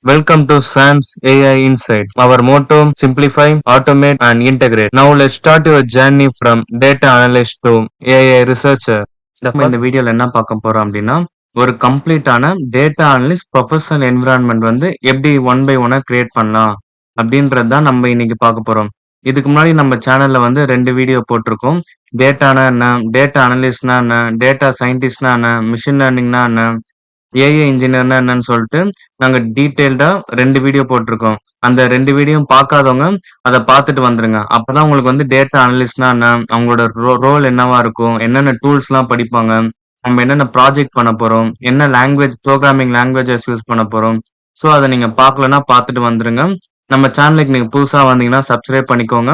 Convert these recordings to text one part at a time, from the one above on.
Welcome to SANS AI Insight. Our motto: simplify, automate, and integrate. Now let's start your journey from data analyst to AI researcher. நம்ம இந்த வீடியோல என்ன பார்க்க போறோம் அப்படின்னா, ஒரு கம்ப்ளீட்டான டேட்டா அனலிஸ்ட் ப்ரொஃபஷனல் என்விரான்மெண்ட் வந்து எப்படி ஒன் பை ஒன்னா கிரியேட் பண்ணலாம் அப்படின்றது தான் நம்ம இன்னைக்கு பார்க்க போறோம். இதுக்கு முன்னாடி நம்ம சேனல்ல வந்து 2 வீடியோ போட்டிருக்கோம். டேட்டானா என்ன, டேட்டா அனலிஸ்ட்னா என்ன, டேட்டா சயின்டிஸ்ட்னா என்ன, மிஷின் லேர்னிங்னா என்ன, ஏஐ இன்ஜினியர்னா என்னன்னு சொல்லிட்டு நாங்க டீட்டெயில்டா 2 வீடியோ போட்டிருக்கோம். அந்த 2 வீடியோவும் பார்க்காதவங்க அத பார்த்துட்டு வந்துருங்க. அப்பதான் உங்களுக்கு வந்து டேட்டா அனலிஸ்ட்னா என்ன, அவங்களோட ரோல் என்னவா இருக்கும், என்னென்ன டூல்ஸ்லாம் படிப்பாங்க, நம்ம என்னென்ன ப்ராஜெக்ட் பண்ண போறோம், என்ன லாங்குவேஜ் புரோகிராமிங் லாங்குவேஜஸ் யூஸ் பண்ண போறோம். ஸோ அத நீங்க பார்க்கலன்னா பார்த்துட்டு வந்துருங்க. நம்ம சேனலுக்கு நீங்க புதுசா வந்தீங்கன்னா சப்ஸ்கிரைப் பண்ணிக்கோங்க.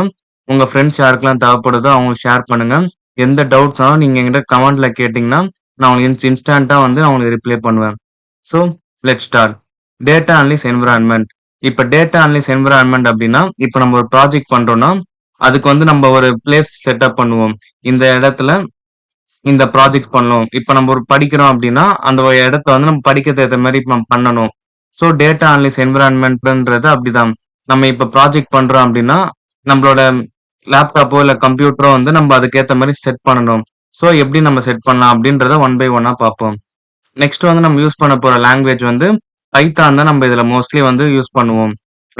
உங்க ஃப்ரெண்ட்ஸ் யாருக்கெல்லாம் தேவைப்படுதோ அவங்களுக்கு ஷேர் பண்ணுங்க. எந்த டவுட்ஸ்னாலும் நீங்க என்கிட்ட கமெண்ட்ல கேட்டீங்கன்னா, நான் உங்களுக்கு இன்ஸ்டன்ட்டா வந்து அவங்களுக்கு ரிப்ளை பண்ணுவேன். So let's start. Data analysis environment. இப்ப டேட்டா அனலிசிஸ் என்விரான்மென்ட் அப்படின்னா, இப்ப நம்ம ஒரு ப்ராஜெக்ட் பண்றோம்னா, அதுக்கு வந்து நம்ம ஒரு பிளேஸ் செட்டப் பண்ணுவோம். இந்த இடத்துல இந்த ப்ராஜெக்ட் பண்ணணும். இப்ப நம்ம ஒரு படிக்கிறோம் அப்படின்னா, அந்த ஒரு இடத்த வந்து நம்ம படிக்கிறதுக்கு ஏத்த மாரி நம்ம பண்ணணும். ஸோ டேட்டா அனலிசிஸ் என்விரான்மென்ட்ன்றது அப்படிதான். நம்ம இப்ப ப்ராஜெக்ட் பண்றோம் அப்படின்னா, நம்மளோட லேப்டாப்போ இல்ல கம்ப்யூட்டரோ வந்து நம்ம அதுக்கேத்த மாரி செட் பண்ணணும். ஸோ எப்படி நம்ம செட் பண்ணலாம் அப்படின்றத ஒன் பை ஒன்னா பார்ப்போம். நெக்ஸ்ட் வந்து நம்ம யூஸ் பண்ண போற லாங்குவேஜ் வந்து பைத்தான் தான் நம்ம இதுல மோஸ்ட்லி வந்து யூஸ் பண்ணுவோம்.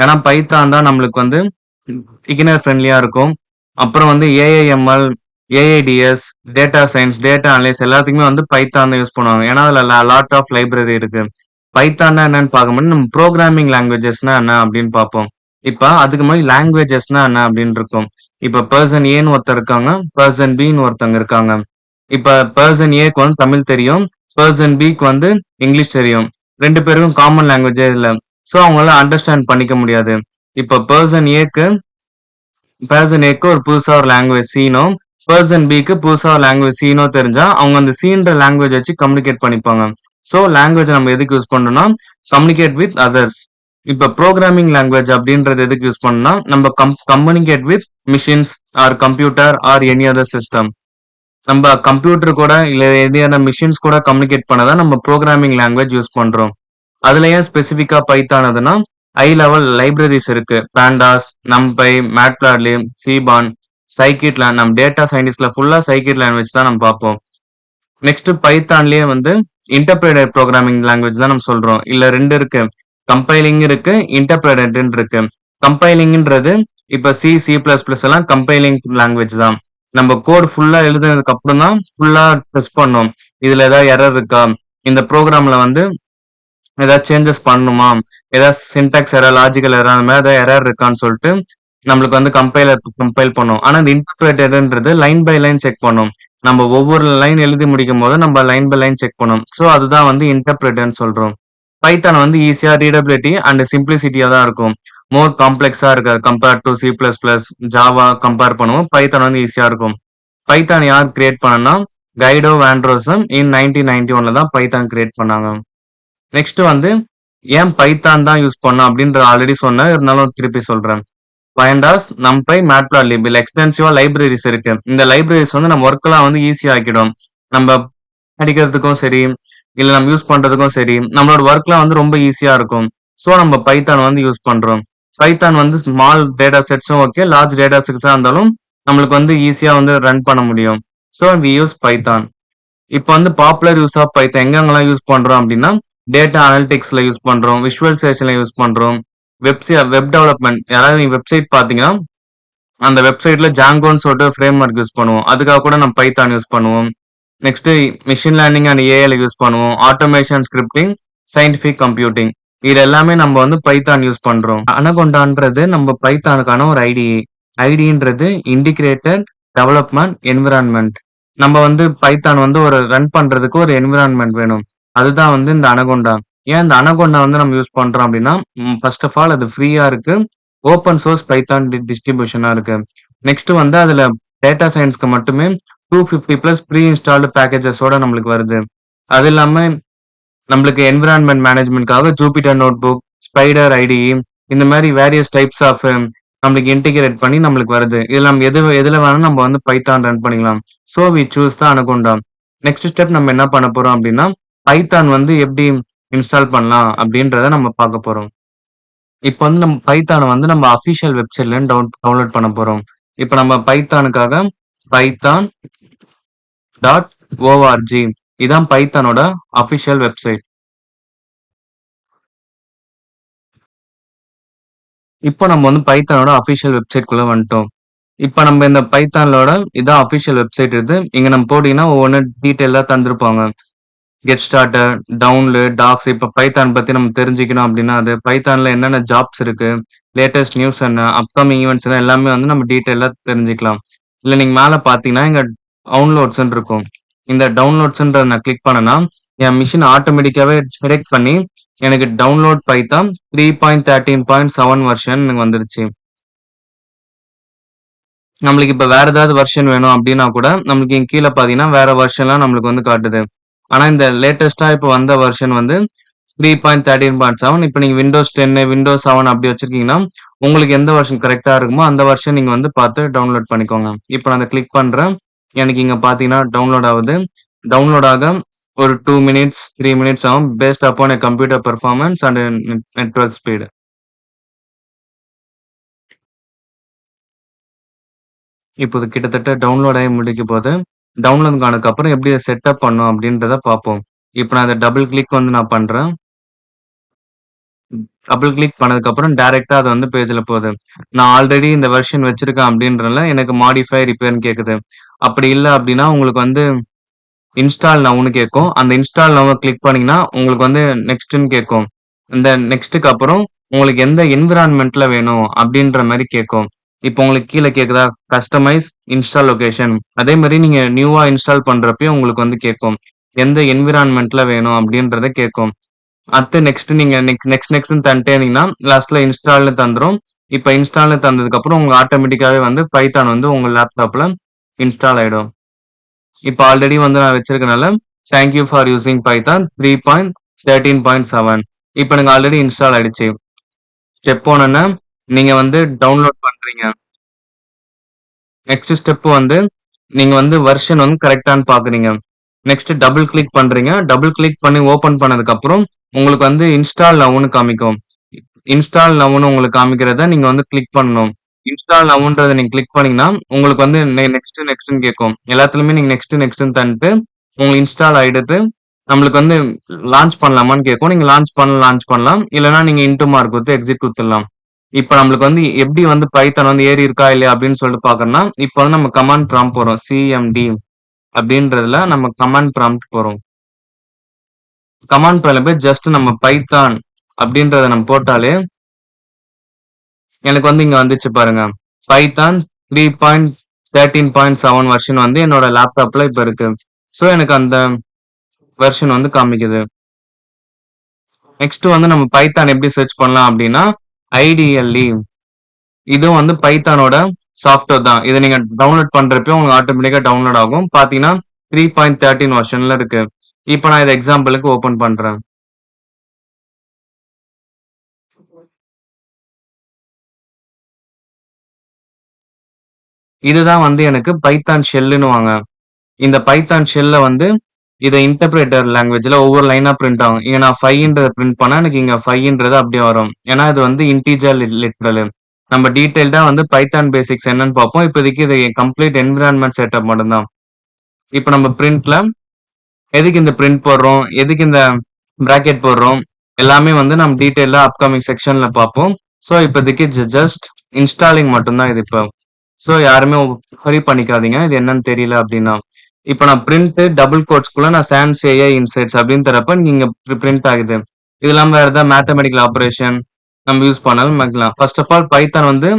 ஏன்னா பைத்தான் தான் நம்மளுக்கு வந்து பிகினர் ஃப்ரெண்ட்லியா இருக்கும். அப்புறம் வந்து AIML, AIDS, data science, data analysis எல்லாத்துக்குமே வந்து பைத்தான் தான் யூஸ் பண்ணுவாங்க. ஏன்னா அதுல லாட் ஆஃப் லைப்ரரி இருக்கு. பைத்தான்னா என்னன்னு பார்க்கும்போது நம்ம ப்ரோக்ராமிங் லாங்குவேஜஸ்னா என்ன அப்படின்னு பார்ப்போம். இப்ப அதுக்கு முன்னாடி லாங்குவேஜஸ்னா என்ன அப்படின்னு இருக்கும். இப்ப பர்சன் ஏன்னு ஒருத்தர் இருக்காங்க, பர்சன் பின்னு ஒருத்தவங்க இருக்காங்க. இப்ப பெர்சன் ஏக்கு வந்து தமிழ் தெரியும். பெர்சன் பிக்கு வந்து இங்கிலீஷ் தெரியும். 2 பேருக்கும் காமன் லாங்குவேஜே இல்ல. சோ அவங்களால அண்டர்ஸ்டாண்ட் பண்ணிக்க முடியாது. இப்ப பெர்சன் ஏக்கு ஒரு புதுசா ஒரு லாங்குவேஜ் சீனோ, பெர்சன் பிக்கு புதுசா ஒரு லாங்குவேஜ் சீனோ தெரிஞ்சா அவங்க அந்த சீன்ற லாங்குவேஜ் வச்சு கம்யூனிகேட் பண்ணிப்பாங்க. சோ லாங்குவேஜ் நம்ம எதுக்கு யூஸ் பண்றோம்னா கம்யூனிகேட் வித் அதர்ஸ். இப்ப ப்ரோக்ராமிங் லாங்குவேஜ் அப்படின்றது எதுக்கு யூஸ் பண்ணா நம்ம communicate with machines R computer or any other system. நம்ம கம்ப்யூட்டர் கூட இல்ல ஏதேனும் மிஷின்ஸ் கூட கம்யூனிகேட் பண்ண தான் நம்ம ப்ரோகிராமிங் லாங்குவேஜ் யூஸ் பண்றோம். அதுல ஏன் ஸ்பெசிஃபிக்கா பைத்தானதுன்னா ஹை லெவல் லைப்ரரிஸ் இருக்கு. பாண்டாஸ், நம்பை, மேட்பிளாட்லி, சீபான், சைக்கிட்லேண்ட். நம்ம டேட்டா சயின்டிஸ்ட்ல ஃபுல்லா சைக்கிட்லேண்ட் வச்சு தான் நம்ம பார்ப்போம். நெக்ஸ்ட் பைத்தான்லயே வந்து இன்டர்பிரேட்டட் ப்ரோகிராமிங் லாங்குவேஜ் தான் நம்ம சொல்றோம். இல்ல 2 இருக்கு. கம்பைலிங் இருக்கு, இன்டர்பிரேட்டட் இருக்கு. கம்பைலிங்ன்றது இப்ப சி, சி பிளஸ் பிளஸ் எல்லாம் கம்பைலிங் லாங்குவேஜ் தான். நம்ம கோட் ஃபுல்லா எழுதுனதுக்கு அப்புறம் தான் ஃபுல்லா டெஸ்ட் பண்ணோம். இதுல ஏதாவது எரர் இருக்கா, இந்த ப்ரோக்ராம்ல வந்து ஏதாவது சேஞ்சஸ் பண்ணணுமா, ஏதாவது சின்டாக்ஸ் எரர், லாஜிக்கல் எரர் அந்த மாதிரி ஏதாவது எரர் இருக்கான்னு சொல்லிட்டு நம்மளுக்கு வந்து கம்பைல் பண்ணும். ஆனா இந்த இன்டர்பிரேட்டர்ன்றது லைன் பை லைன் செக் பண்ணும். நம்ம ஒவ்வொரு லைன் எழுதி முடிக்கும் போது நம்ம லைன் பை லைன் செக் பண்ணோம். ஸோ அதுதான் வந்து இன்டர்பிரேட்டர்னு சொல்றோம். பைத்தான் வந்து ஈஸியா ரீடபிலிட்டி அண்ட் சிம்பிளிசிட்டியா தான் இருக்கும். மோர் காம்ப்ளெக்ஸா இருக்காது compared to C plus plus, Java compare பண்ணுவோம். பைத்தான் வந்து ஈஸியா இருக்கும். பைத்தான் யார் கிரியேட் பண்ணனா கைடோ வான்ட்ரோசம் இன் 1991 தான் பைத்தான் கிரியேட் பண்ணாங்க. நெக்ஸ்ட் வந்து ஏன் பைத்தான் தான் யூஸ் பண்ணோம் அப்படின்ற ஆல்ரெடி சொன்னேன், இருந்தாலும் திருப்பி சொல்றேன். பைண்டாஸ், நம்பை, மேட்பிளாட்லிப் இல்ல எக்ஸ்பென்சிவா லைப்ரரிஸ் இருக்கு. இந்த லைப்ரரிஸ் வந்து நம்ம ஒர்க்லாம் வந்து ஈஸி ஆக்கிடும். நம்ம படிக்கிறதுக்கும் சரி, இல்ல நம்ம யூஸ் பண்றதுக்கும் சரி, நம்மளோட ஒர்க்லாம் வந்து ரொம்ப ஈஸியா இருக்கும். ஸோ நம்ம பைத்தான் வந்து யூஸ் பண்றோம். பைத்தான் வந்து ஸ்மால் டேட்டா செட்ஸும் ஓகே, லார்ஜ் டேட்டா செட்ஸா இருந்தாலும் நம்மளுக்கு வந்து ஈஸியா வந்து ரன் பண்ண முடியும். So we use Python. இப்போ வந்து பாப்புலர் யூஸ் ஆஃப் பைத்தான் எங்கெங்கெல்லாம் யூஸ் பண்றோம் அப்படின்னா டேட்டா அனலிட்டிக்ஸ்ல யூஸ் பண்றோம், விஷுவலைசேஷன்ல யூஸ் பண்றோம், வெப் டெவலப்மெண்ட். யாராவது நீங்க வெப்சைட் பாத்தீங்கன்னா அந்த வெப்சைட்ல ஜாங்கோன்னு சொல்லிட்டு ஃப்ரேம் ஒர்க் யூஸ் பண்ணுவோம். அதுக்காக கூட நம்ம பைத்தான் யூஸ் பண்ணுவோம். நெக்ஸ்ட் மிஷின் லேர்னிங் அண்ட் ஏஐல யூஸ் பண்ணுவோம். ஆட்டோமேஷன், ஸ்கிரிப்டிங், சயின்டிபிக் கம்ப்யூட்டிங் இது எல்லாமே நம்ம வந்து பைத்தான் யூஸ் பண்றோம். அனகொண்டான்றது நம்ம பைத்தானுக்கான ஒரு ஐடிஇ. ஐடின்றது இன்டிகிரேட்டட் டெவலப்மெண்ட் என்விரான்மெண்ட். நம்ம வந்து பைத்தான் வந்து ஒரு ரன் பண்றதுக்கு ஒரு என்விரான்மெண்ட் வேணும். அதுதான் வந்து இந்த அனகொண்டா. ஏன் இந்த அனகொண்டா வந்து நம்ம யூஸ் பண்றோம் அப்படின்னா ஃபர்ஸ்ட் ஆஃப் ஆல் அது ஃப்ரீயா இருக்கு. ஓப்பன் சோர்ஸ் பைத்தான் டிஸ்ட்ரிபியூஷனா இருக்கு. நெக்ஸ்ட் வந்து அதுல டேட்டா சயின்ஸ்க்கு மட்டுமே 250 பிளஸ் ப்ரீ இன்ஸ்டால்டு பேக்கேஜஸோட நம்மளுக்கு வருது. அது இல்லாம நம்மளுக்கு என்விரான்மெண்ட் மேனேஜ்மெண்ட்காக ஜூபிட்டர் நோட்புக், ஸ்பைடர் ஐடிஇ இந்த மாதிரி வேரியஸ் டைப்ஸ் ஆஃப் நம்மளுக்கு இன்டிகிரேட் பண்ணி நம்மளுக்கு வருது. இதுல நம்ம எதுல வேணாலும் நம்ம வந்து பைத்தான் ரன் பண்ணிக்கலாம். ஸோ வி சூஸ் தான் அனகொண்டா. நெக்ஸ்ட் ஸ்டெப் நம்ம என்ன பண்ண போறோம் அப்படின்னா பைத்தான் வந்து எப்படி இன்ஸ்டால் பண்ணலாம் அப்படின்றத நம்ம பார்க்க போறோம். இப்ப வந்து நம்ம பைத்தான வந்து நம்ம அஃபிஷியல் வெப்சைட்ல டவுன்லோட் பண்ண போறோம். இப்ப நம்ம பைத்தானுக்காக python.org இதான் பைத்தானோட அஃபிஷியல் வெப்சைட். இப்போ நம்ம வந்து பைத்தானோட அஃபிஷியல் வெப்சைட்குள்ள வந்துட்டோம். இப்ப நம்ம இந்த பைத்தானோட இதான் அஃபிஷியல் வெப்சைட் இது. இங்க நம்ம போட்டீங்கன்னா ஒவ்வொன்னு டீட்டெயிலா தந்திருப்பாங்க. Get started, download, docs. இப்ப பைத்தான் பத்தி நம்ம தெரிஞ்சுக்கணும் அப்படின்னா, அது பைத்தான்ல என்னென்ன ஜாப்ஸ் இருக்கு, லேட்டஸ்ட் நியூஸ் என்ன, அப்கமிங் ஈவென்ட்ஸ் என்ன எல்லாமே வந்து நம்ம டீட்டெயிலா தெரிஞ்சுக்கலாம். இல்ல நீங்க மேல பார்த்தீங்கன்னா, இங்க டவுன்லோட்ஸ்ன்னு இருக்கும். இந்த டவுன்லோட்ஸ்ன்றத நான் கிளிக் பண்ணேன்னா, என் மிஷின் ஆட்டோமேட்டிக்காவே டிடெக்ட் பண்ணி, எனக்கு டவுன்லோட் பைத்தான் 3.13.7 வெர்ஷன் எனக்கு வந்துருச்சு. நம்மளுக்கு இப்ப வேற ஏதாவது வெர்ஷன் வேணும் அப்படின்னா கூட, நம்மளுக்கு இங்க கீழ பார்த்தீங்கன்னா, வேற வெர்ஷன்லாம் நம்மளுக்கு வந்து காட்டுது. ஆனா இந்த லேட்டஸ்ட்டா இப்ப வந்த வெர்ஷன் வந்து 3.13.7. இப்ப நீங்க விண்டோஸ் 10, விண்டோஸ் 7 அப்படி வச்சிருக்கீங்கன்னா, உங்களுக்கு எந்த வெர்ஷன் கரெக்ட்டா இருக்குமோ, அந்த வெர்ஷன் நீங்க வந்து பார்த்து டவுன்லோட் பண்ணிக்கோங்க. இப்ப நான் அத கிளிக் பண்றேன். எனக்கு இங்க பார்த்தீங்கன்னா டவுன்லோட் ஆவுது. டவுன்லோட் ஆக ஒரு 2 மினிட்ஸ், 3 மினிட்ஸ் ஆகும். Based upon a computer performance and network speed. இப்போ இது கிட்டத்தட்ட டவுன்லோட் ஆகி முடிக்க போது. டவுன்லோட் ஆனதுக்கு அப்புறம் எப்படி அத செட்டப் பண்ணணும் அப்படின்றத பார்ப்போம். இப்ப நான் அத டபுள் கிளிக் வந்து நான் பண்றேன். டபுள் கிளிக் பண்ணதுக்கப்புறம் டைரக்ட்டா அது வந்து பேஜ்ல போகுது. நான் ஆல்ரெடி இந்த வெர்ஷன் வச்சிருக்கேன் அப்படின்றனால எனக்கு மாடிஃபை, ரிப்பேர்ன்னு கேக்குது. அப்படி இல்ல அப்படின்னா உங்களுக்கு வந்து இன்ஸ்டால் நவ்ன்னு கேட்கும். அந்த இன்ஸ்டால் நவ்வ கிளிக் பண்ணீங்கன்னா, உங்களுக்கு வந்து நெக்ஸ்ட்ன்னு கேட்கும். இந்த நெக்ஸ்ட்க்கு அப்புறம் உங்களுக்கு எந்த என்விரான்மென்ட்ல வேணும் அப்படின்ற மாரி கேட்கும். இப்போ உங்களுக்கு கீழ கேக்குதா? Customize install location. அதே மாரி நீங்க நியூவா இன்ஸ்டால் பண்றப்பயும் உங்களுக்கு வந்து கேட்கும். எந்த என்விரான்மென்ட்ல வேணும் அப்படின்றத கேட்கும். அடுத்து நெக்ஸ்ட் நீங்க நெக்ஸ்ட்ன்னு தந்துட்டே இருந்தீங்கன்னா, லாஸ்ட்ல இன்ஸ்டால்ன்னு தந்துரும். இப்ப இன்ஸ்டால்ன்னு தந்ததுக்கப்புறம் உங்க ஆட்டோமேட்டிக்காவே வந்து பைத்தான் வந்து உங்க லேப்டாப்ல இன்ஸ்டால் ஆயிடும். இப்ப ஆல்ரெடி வந்து நான் வச்சிருக்கனால, thank you for using Python 3.13.7. இப்ப எனக்கு ஆல்ரெடி இன்ஸ்டால் ஆயிடுச்சு. ஸ்டெப் 1 நீங்க வந்து டவுன்லோட் பண்றீங்க. நெக்ஸ்ட் ஸ்டெப் வந்து நீங்க வந்து வெர்ஷன் வந்து கரெக்ட்டான்னு பார்க்குறீங்க. நெக்ஸ்ட் டபுள் கிளிக் பண்றீங்க. டபுள் கிளிக் பண்ணி ஓப்பன் பண்ணதுக்கு அப்புறம் உங்களுக்கு வந்து இன்ஸ்டால் நவ்ன்னு காமிக்கும். இன்ஸ்டால் நவ்ன்னு உங்களுக்கு காமிக்கிறத நீங்க வந்து கிளிக் பண்ணணும். இன்ஸ்டால் நவ்ன்றத நீங்க கிளிக் பண்ணீங்கன்னா, உங்களுக்கு வந்து நெக்ஸ்ட்ன்னு கேட்கும். எல்லாத்துலயுமே நீங்க நெக்ஸ்ட்ன்னு தந்துட்டு, உங்களுக்கு இன்ஸ்டால் ஆயிடுது. நம்மளுக்கு வந்து லான்ச் பண்ணலாமான்னு கேட்கும். நீங்க லான்ச் பண்ணலாம். இல்லன்னா நீங்க இன்டூ மார்க் குடுத்து எக்ஸிட் குடுத்துடலாம். இப்ப நம்மளுக்கு வந்து எப்படி வந்து பைத்தான் வந்து ஏறி இருக்கா இல்லையா அப்படின்னு சொல்லிட்டு பார்க்கணும்னா, இப்ப வந்து நம்ம கமாண்ட் ப்ராம்ப்ட் போறோம். சிஎம்டி அப்படின்றதுல நம்ம கமாண்ட் ப்ராம்ப்ட் போறோம். கமாண்ட் ப்ராம்ப்ட்ல போய் ஜஸ்ட் நம்ம பைத்தான் அப்படின்றத நம்ம போட்டாலே எனக்கு வந்து இங்க வந்துச்சு பாருங்க. பைத்தான் 3.13.7 வெர்ஷன் வந்து என்னோட லேப்டாப்ல இப்ப இருக்கு. சோ எனக்கு அந்த வெர்ஷன் வந்து காமிக்குது. நெக்ஸ்ட் வந்து நம்ம பைத்தான் எப்படி சர்ச் பண்ணலாம் அப்படின்னா, ஐடிஎல்இ இதுவும் வந்து பைத்தானோட சாஃப்ட்வேர் தான். இத நீங்க டவுன்லோட் பண்றப்போ உங்களுக்கு ஆட்டோமேட்டிக்கா டவுன்லோட் ஆகும். பார்த்தீங்கன்னா 3.13 வெர்ஷன்ல இருக்கு. இப்ப நான் இத எக்ஸாம்பிளுக்கு ஓப்பன் பண்றேன். இதுதான் வந்து எனக்கு பைத்தான் ஷெல்லுன்னுவாங்க. இந்த பைத்தான் ஷெல்ல வந்து இத இன்டர்பிரேட்டர் லாங்குவேஜ்ல ஒவ்வொரு லைனா பிரிண்ட் ஆகும். இங்க நான் 5ன்றத பிரிண்ட் பண்ணா எனக்கு இங்க 5ன்றது அப்படியே வரும். ஏன்னா இது வந்து இன்டிஜர் லிட்ரல். நம்ம டீடைல்டா வந்து பைத்தான் பேசிக்ஸ் என்னன்னு பார்ப்போம். இப்போதைக்கு இது கம்ப்ளீட் என்விரான்மென்ட் செட்டப் மட்டும் தான். இப்ப நம்ம பிரிண்ட்ல எதுக்கு இந்த பிரிண்ட் போடுறோம்? எதுக்கு இந்த பிராக்கெட் போடுறோம்? எல்லாமே வந்து நம்ம டீடைலா அப்கமிங் செக்ஷன்ல பார்ப்போம். ஸோ இப்போதைக்கு ஜஸ்ட் இன்ஸ்டாலிங் மட்டும் தான் இது இப்போ. ஸோ யாருமே ஹரி பண்ணிக்காதீங்க. இது என்னன்னு தெரியல அப்படின்னா. இப்ப நான் பிரிண்ட் டபுள் கோட்ஸ்குள்ள நான் சான்ஸ் ஏஐ இன்சைட்ஸ் அப்படின்னு தரப்ப நீங்க பிரிண்ட் ஆகுது. இது இல்லாம வேற ஏதாவது மேத்தமெட்டிக்கல் ஆபரேஷன் நம்ம யூஸ் பண்ணாலும் பண்ணிக்கலாம். ஃபர்ஸ்ட் ஆஃப் ஆல் பைத்தான் வந்து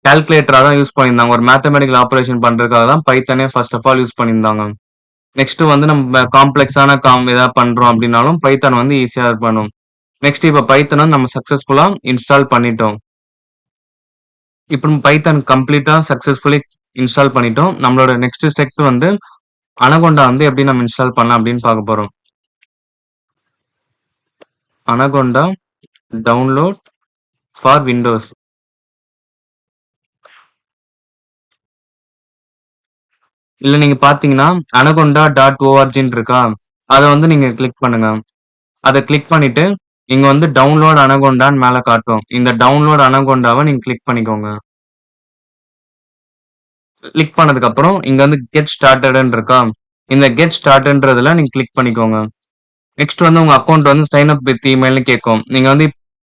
கால்குலேட்டரா தான் யூஸ் பண்ணியிருந்தாங்க. ஒரு மேத்தமெட்டிக்கல் ஆபரேஷன் பண்றதுக்காக தான் பைத்தானே ஃபர்ஸ்ட் ஆஃப் ஆல் யூஸ் பண்ணியிருந்தாங்க. நெக்ஸ்ட் வந்து நம்ம காம்ப்ளெக்ஸான ஏதாவது பண்றோம் அப்படின்னாலும் பைத்தான் வந்து ஈஸியா பண்ணும். நெக்ஸ்ட் இப்ப பைத்தனை நம்ம சக்சஸ்ஃபுல்லா இன்ஸ்டால் பண்ணிட்டோம். இப்ப நம்ம பைத்தான் கம்ப்ளீட்டா சக்சஸ்ஃபுல்லி இன்ஸ்டால் பண்ணிட்டோம். நம்மளோட நெக்ஸ்ட் ஸ்டெப் வந்து அனகொண்டா வந்து எப்படி நம்ம இன்ஸ்டால் பண்ணலாம் அப்படின்னு பார்க்க போறோம். Anaconda download for Windows. இல்ல நீங்க பாத்தீங்கன்னா அனகொண்டா டாட் ஓஆர்ஜின்னு இருக்கா, அதை வந்து நீங்க கிளிக் பண்ணுங்க. அதை கிளிக் பண்ணிட்டு இங்க வந்து டவுன்லோட் அனகோண்டான்னு மேல காட்டும். இந்த டவுன்லோட் அனகோண்டாவ நீங்க கிளிக் பண்ணிக்கோங்க. கிளிக் பண்ணதுக்கு அப்புறம் இங்க வந்து கெட் ஸ்டார்டட்ன்னு இருக்கா? இந்த கெட் ஸ்டார்டட்ன்றதுல நீங்க கிளிக் பண்ணிக்கோங்க. நெக்ஸ்ட் வந்து உங்க அக்கவுண்ட் வந்து சைன் அப் வித் இமெயில்னு கேட்கும். நீங்க வந்து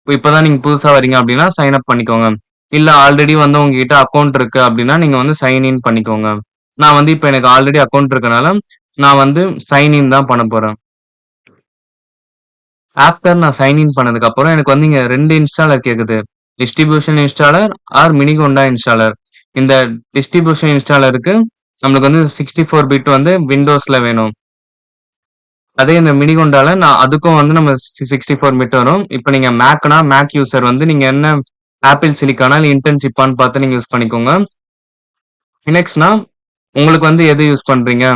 இப்பதான் நீங்க புதுசா வரீங்க அப்படின்னா சைன் அப் பண்ணிக்கோங்க. இல்ல ஆல்ரெடி வந்து உங்ககிட்ட அக்கவுண்ட் இருக்கு அப்படின்னா நீங்க வந்து சைன் இன் பண்ணிக்கோங்க. நான் வந்து இப்ப எனக்கு ஆல்ரெடி அக்கவுண்ட் இருக்கனால நான் வந்து சைன் இன் தான் பண்ண போறேன். ஆஃப்டர் நான் சைன் இன் பண்ணதுக்கு அப்புறம் எனக்கு வந்து இங்க 2 இன்ஸ்டாலர் கேக்குது. Distribution installer or Miniconda installer. இந்த டிஸ்ட்ரிபியூஷன் இன்ஸ்டாலருக்கு நம்மளுக்கு வந்து 64 பிட் வந்து விண்டோஸ்ல வேணும். அதே இந்த மினிகொண்டால நான் அதுக்கும் வந்து நம்ம 64 பிட் வரும். இப்ப நீங்க மேக்னா மேக் யூசர் வந்து நீங்க என்ன ஆப்பிள் சிலிக்கானா இல்ல இன்டர்ன்ஷிப்பான்னு பார்த்து நீங்க யூஸ் பண்ணிக்கோங்க. லினக்ஸ்னா உங்களுக்கு வந்து எது யூஸ் பண்றீங்க?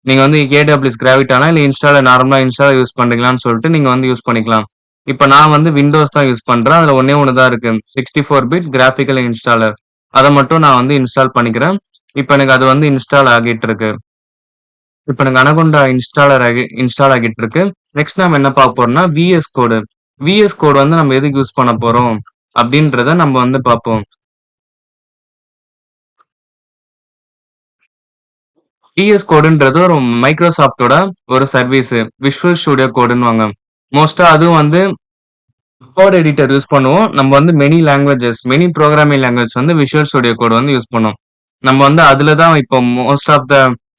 நீங்க வந்து AWS கிராவிட்டானா இல்ல இன்ஸ்டாலர் நார்மலா இன்ஸ்டாலர் யூஸ் பண்றீங்களான்னு சொல்லிட்டு நீங்க வந்து யூஸ் பண்ணிக்கலாம். இப்ப நான் வந்து விண்டோஸ் தான் யூஸ் பண்றேன். அதுல ஒண்ணே ஒண்ணு தான் இருக்கு. 64 பிட் கிராபிக்கல் இன்ஸ்டாலர். அத மட்டும் நான் வந்து இன்ஸ்டால் பண்ணிக்கிறேன். இப்ப எனக்கு அது வந்து இன்ஸ்டால் ஆகிட்டு இருக்கு. இப்ப எனக்கு அனகோண்டா இன்ஸ்டால் ஆகிட்டு இருக்கு. நெக்ஸ்ட் நாம என்ன பார்க்க போறோம்னா விஎஸ் கோடு. விஎஸ் கோடு வந்து நம்ம எதுக்கு யூஸ் பண்ண போறோம் அப்படின்றத நம்ம வந்து பார்ப்போம். விஎஸ் கோடுன்றது ஒரு மைக்ரோசாஃப்டோட ஒரு சர்வீஸ். Visual studio கோடுன்னுவாங்க. மோஸ்டா அதுவும் வந்து கோட் எடிட்டர் யூஸ் பண்ணுவோம். நம்ம வந்து மெனி ப்ரோக்ராமிங் லாங்குவேஜ் வந்து விஷுவல் ஸ்டுடியோ கோட் வந்து யூஸ் பண்ணுவோம். நம்ம வந்து அதுல தான் இப்போ மோஸ்ட் ஆஃப் த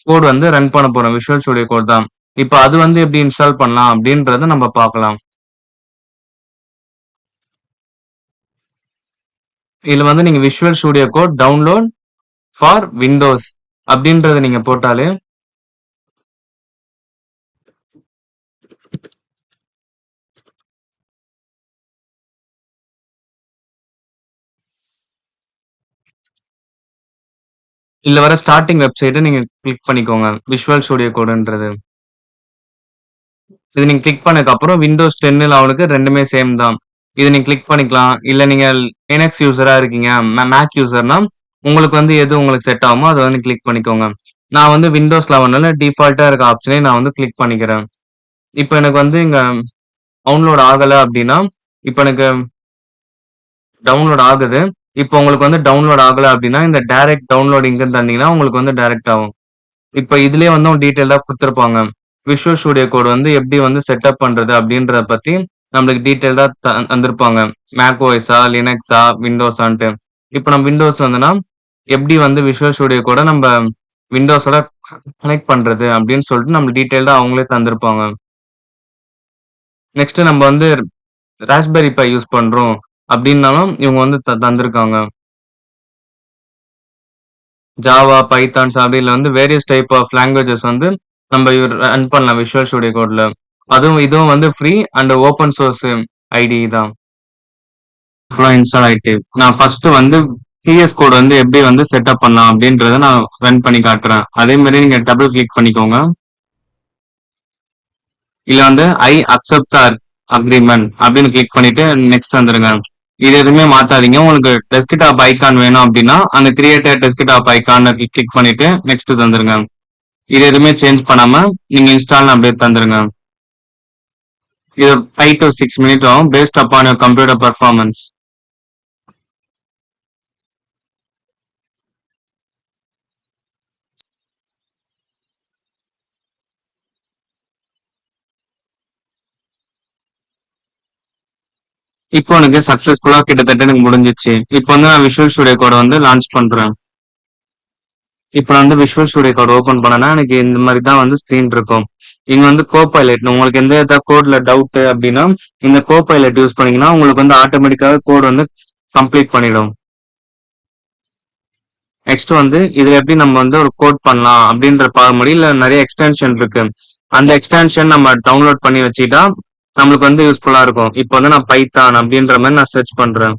கோட் வந்து ரன் பண்ண போறோம். விஷுவல் ஸ்டுடியோ கோட் தான். இப்போ அது வந்து எப்படி இன்ஸ்டால் பண்ணலாம் அப்படின்றத நம்ம பார்க்கலாம். இதுல வந்து நீங்க Visual Studio Code download for Windows அப்படின்றத நீங்க போட்டாலே இதுல வர ஸ்டார்டிங் வெப்சைட்டை நீங்க கிளிக் பண்ணிக்கோங்க. விஷுவல் ஸ்டுடியோ கோடுன்றது. இது நீங்க கிளிக் பண்ணதுக்கு அப்புறம் விண்டோஸ் 10 அவனுக்கு ரெண்டுமே சேம் தான். இது நீங்க கிளிக் பண்ணிக்கலாம். இல்ல நீங்க லினக்ஸ் யூசரா இருக்கீங்க, மேக் யூசர்னா உங்களுக்கு வந்து எது உங்களுக்கு செட் ஆகுமோ அதை வந்து கிளிக் பண்ணிக்கோங்க. நான் வந்து விண்டோஸ் 11 டிஃபால்ட்டா இருக்க ஆப்ஷனே நான் வந்து கிளிக் பண்ணிக்கிறேன். இப்போ எனக்கு வந்து இங்க டவுன்லோட் ஆகல அப்படின்னா, இப்போ எனக்கு டவுன்லோட் ஆகுது. இப்போ உங்களுக்கு வந்து டவுன்லோட் ஆகல அப்படின்னா இந்த டைரக்ட் டவுன்லோட் இங்க தந்தீங்கன்னா உங்களுக்கு வந்து டைரக்ட் ஆகும். இப்ப இதுலயே வந்து டீடைலா குடுத்திருப்பாங்க. விஷுவல் ஸ்டுடியோ கோட் வந்து எப்படி வந்து செட்டப் பண்றது அப்படின்றத பத்தி நம்மளுக்கு டீடைல்டா தந்திருப்பாங்க. மேக் ஓஎஸா, லினக்ஸா, விண்டோஸான்ட்டு. இப்ப நம்ம விண்டோஸ் வந்தோம்னா, எப்படி வந்து விஷுவல் ஸ்டுடியோ கோட நம்ம விண்டோஸோட கனெக்ட் பண்றது அப்படின்னு சொல்லிட்டு நம்ம டீடைல்டா அவங்களே தந்திருப்பாங்க. நெக்ஸ்ட் நம்ம வந்து ராஸ்பெர்ரி பை யூஸ் பண்றோம் அப்படின்னாலும் இவங்க வந்து தந்திருக்காங்க. ஜாவா, பைத்தான்ஸ் அப்படின்னு வந்து வேரியஸ் டைப் ஆஃப் லாங்குவேஜஸ் வந்து நம்ம ரன் பண்ணலாம் விஷுவல் ஸ்டுடியோ கோட்ல. அதுவும் இதுவும் வந்து free and open source IDE தான். இன்ஸ்டால் ஆயிட்டு நான் ஃபர்ஸ்ட் வந்து சிஎஸ் கோட் வந்து எப்படி வந்து செட்டப் பண்ணலாம் அப்படின்றத நான் ரன் பண்ணி காட்டுறேன். அதே மாதிரி நீங்க டபுள் கிளிக் பண்ணிக்கோங்க. இல்ல வந்து ஐ அக்செப்ட் அக்ரிமெண்ட் அப்படின்னு கிளிக் பண்ணிட்டு நெக்ஸ்ட் வந்துருங்க. இது எதுவுமே மாத்தாதீங்க. உங்களுக்கு டெஸ்க்டாப் ஐகான் வேணும் அப்படின்னா அந்த கிரியேட்டர் டெஸ்க்டாப் ஐகான் கிளிக் பண்ணிட்டு நெக்ஸ்ட் தந்துருங்க. இது எதுவுமே சேஞ்ச் பண்ணாம நீங்க இன்ஸ்டால் அப்படியே தந்துருங்க. இது 5 to 6 மினிட் ஆகும் based upon your computer performance. இப்போ எனக்கு சக்சஸ்ஃபுல்லா கிட்டத்தட்ட எனக்கு முடிஞ்சிச்சு. இப்போ வந்து நான் விஷுவல் ஸ்டுடியோ கோட வந்து லான்ச் பண்றேன். இப்போ நான் வந்து விஷுவல் ஸ்டுடியோ கோட் ஓபன் பண்ணனா எனக்கு இந்த மாதிரி தான் வந்து ஸ்கிரீன் இருக்கும். இங்க வந்து கோபைலட் உங்களுக்கு எந்த ஏதாவது கோட்ல டவுட் அப்படின்னா இந்த கோபைலட் யூஸ் பண்ணீங்கன்னா உங்களுக்கு வந்து ஆட்டோமேட்டிக்காவே கோட் வந்து கம்ப்ளீட் பண்ணிடும். நெக்ஸ்ட் வந்து இதுல எப்படி நம்ம வந்து ஒரு கோட் பண்ணலாம் அப்படின்ற பார்க்க முடியும். இல்ல நிறைய எக்ஸ்டென்ஷன் இருக்கு. அந்த எக்ஸ்டென்ஷன் நம்ம டவுன்லோட் பண்ணி வச்சுட்டா நம்மளுக்கு வந்து யூஸ்ஃபுல்லா இருக்கும். இப்போ வந்து நான் பைத்தான் அப்படின்ற மாதிரி நான் சர்ச் பண்றேன்.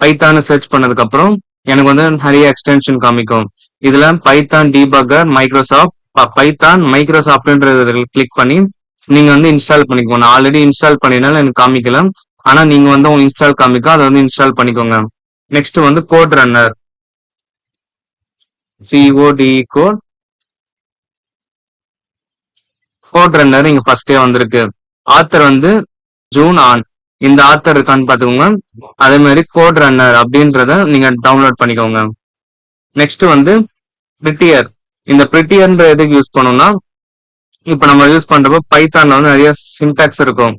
பைத்தான்னு சர்ச் பண்ணதுக்கு அப்புறம் எனக்கு வந்து நிறைய எக்ஸ்டென்ஷன் காமிக்கும். இதுல பைத்தான் டீபக்கர் மைக்ரோசாஃப்ட் பைத்தான் மைக்ரோசாஃப்ட்ன்றது கிளிக் பண்ணி நீங்க வந்து இன்ஸ்டால் பண்ணிக்கோங்க. நான் ஆல்ரெடி இன்ஸ்டால் பண்ணினால எனக்கு காமிக்கல. ஆனா நீங்க வந்து உங்க இன்ஸ்டால் காமிக்கும் அதை வந்து இன்ஸ்டால் பண்ணிக்கோங்க. நெக்ஸ்ட் வந்து code runner C O D code code runner இங்க ஃபர்ஸ்டே வந்திருக்கு. ஆத்தர் வந்து ஜூன் ஆன் இந்த ஆத்தர் இருக்கான்னு பாத்துக்கோங்க. அதே மாதிரி கோட் ரன்னர் அப்படின்றத நீங்க டவுன்லோட் பண்ணிக்கோங்க. நெக்ஸ்ட் வந்து பிரிட்டியர். இந்த பிரிட்டியர்ன்ற எதுக்கு யூஸ் பண்ணோம்னா, இப்ப நம்ம யூஸ் பண்றப்ப பைத்தான்ல வந்து நிறைய சின்டாக்ஸ் இருக்கும்.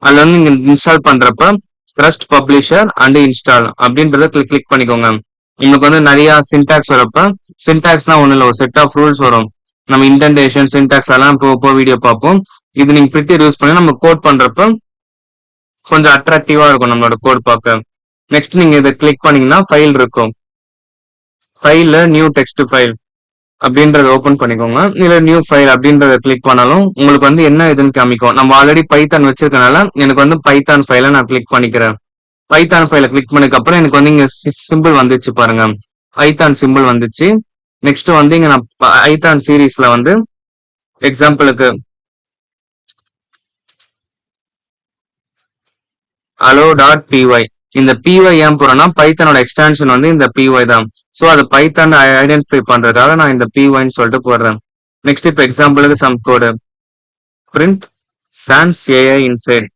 அதுல வந்து நீங்க இன்ஸ்டால் பண்றப்ப ட்ரஸ்ட் பப்ளிஷர் அண்ட் இன்ஸ்டால் அப்படின்றத கிளிக் பண்ணிக்கோங்க. உங்களுக்கு வந்து நிறைய சின்டாக்ஸ் வரப்ப, சின்டாக்ஸ்னா ஒண்ணு இல்லை, ஒரு செட் ஆஃப் ரூல்ஸ் வரும். நம்ம இன்டென்டேஷன் சின்டாக்ஸ் எல்லாம் இப்போ வீடியோ பார்ப்போம். இது நீங்க பிரிட்டியர் யூஸ் பண்ணி நம்ம கோட் பண்றப்ப கொஞ்சம் அட்ராக்டிவா இருக்கும் நம்மளோட கோட் பார்க்க. நெக்ஸ்ட் நீங்க இதை கிளிக் பண்ணீங்கன்னா ஃபைல் இருக்கும். ஃபைல்ல நியூ டெக்ஸ்ட் ஃபைல் அப்படின்றத ஓபன் பண்ணிக்கோங்க. இல்ல நியூ ஃபைல் அப்படின்றத கிளிக் பண்ணாலும் உங்களுக்கு வந்து என்ன இதுன்னு காமிக்கும். நம்ம ஆல்ரெடி பைத்தான் வச்சிருக்கனால எனக்கு வந்து பைத்தான் ஃபைலை நான் கிளிக் பண்ணிக்கிறேன். பைத்தான் ஃபைலை கிளிக் பண்ணதுக்கு அப்புறம் எனக்கு வந்து இங்க சிம்பிள் வந்துச்சு பாருங்க, பைத்தான் சிம்பிள் வந்துச்சு. நெக்ஸ்ட் வந்து இங்க நான் பைத்தான் சீரீஸ்ல வந்து எக்ஸாம்பிளுக்கு hello.py, இந்த py ஏன் போறேன்னா பைத்தானோட எக்ஸ்டென்ஷன் வந்து இந்த py தான். ஸோ அதை பைத்தான் ஐடென்டிஃபை பண்றதுக்காக நான் இந்த pyன்னு சொல்லிட்டு போடுறேன். நெக்ஸ்ட் இப்போ எக்ஸாம்பிளுக்கு சம் கோடு பிரிண்ட் sans ai inside,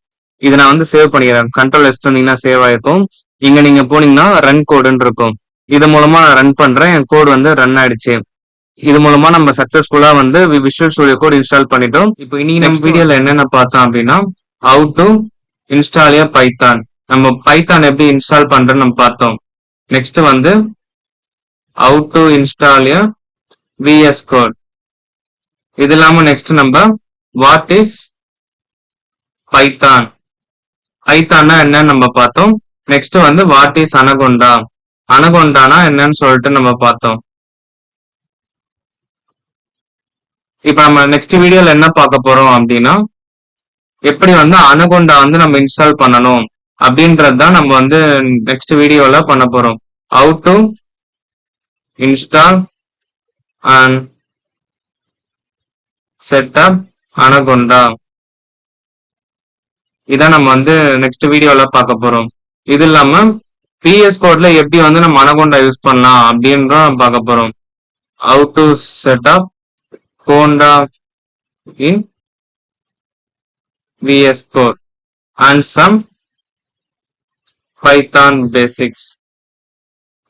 இதை நான் வந்து சேவ் பண்ணிக்கிறேன். கண்ட்ரோல் எஸ் வந்தீங்கன்னா சேவ் ஆயிருக்கும். இங்க நீங்க போனீங்கன்னா ரன் கோடுன்னு இருக்கும். இது மூலமா நான் ரன் பண்றேன். என் கோடு வந்து ரன் ஆயிடுச்சு. இது மூலமா நம்ம சக்சஸ்ஃபுல்லா வந்து விஷுவல் ஸ்டுடியோ கோட் இன்ஸ்டால் பண்ணிட்டோம். இப்போ இன்னைக்கு நம்ம வீடியோல என்னென்ன பார்த்தோம் அப்படின்னா, how to install a Python, நம்ம பைத்தான் எப்படி இன்ஸ்டால் பண்றோம்னு நம்ம பார்த்தோம். நெக்ஸ்ட் வந்து how to install a VS code. இது இல்லாம நெக்ஸ்ட் நம்ம வாட் இஸ் பைத்தான், பைத்தான்னா என்னன்னு நம்ம பார்த்தோம். நெக்ஸ்ட் வந்து வாட் இஸ் அனகொண்டா, அனகொண்டானா என்னன்னு சொல்லிட்டு நம்ம பார்த்தோம். இப்ப நம்ம நெக்ஸ்ட் வீடியோல என்ன பார்க்க போறோம் அப்படின்னா, எப்படி வந்து அனகொண்டா வந்து நம்ம இன்ஸ்டால் பண்ணணும் அப்படின்றது தான் நம்ம வந்து நெக்ஸ்ட் வீடியோல பண்ண போறோம். How to install and setup anaconda, இதான் நம்ம வந்து நெக்ஸ்ட் வீடியோல பார்க்க போறோம். இது இல்லாம பிஎஸ் கோட்ல எப்படி வந்து நம்ம அனகொண்டா யூஸ் பண்ணலாம் அப்படின்ற பார்க்க போறோம். How to set up Conda in VS Code and some Python basics.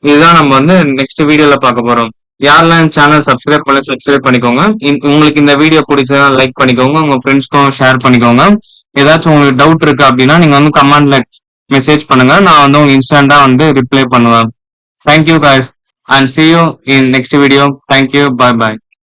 இதுதான் நம்ம வந்து நெக்ஸ்ட் வீடியோல பார்க்க போறோம். யாரெல்லாம் சேனல் சப்ஸ்கிரைப் பண்ணிக்கோங்க. உங்களுக்கு இந்த வீடியோ பிடிச்சதா லைக் பண்ணிக்கோங்க, உங்க ஃப்ரெண்ட்ஸ்க்கும் ஷேர் பண்ணிக்கோங்க. ஏதாச்சும் உங்களுக்கு டவுட் இருக்கு அப்படின்னா நீங்க வந்து கமெண்ட்ல மெசேஜ் பண்ணுங்க, நான் வந்து உங்களுக்கு இன்ஸ்டன்டா வந்து ரிப்ளை பண்ணுவேன். Thank you guys and see you in next video. Thank you, bye bye.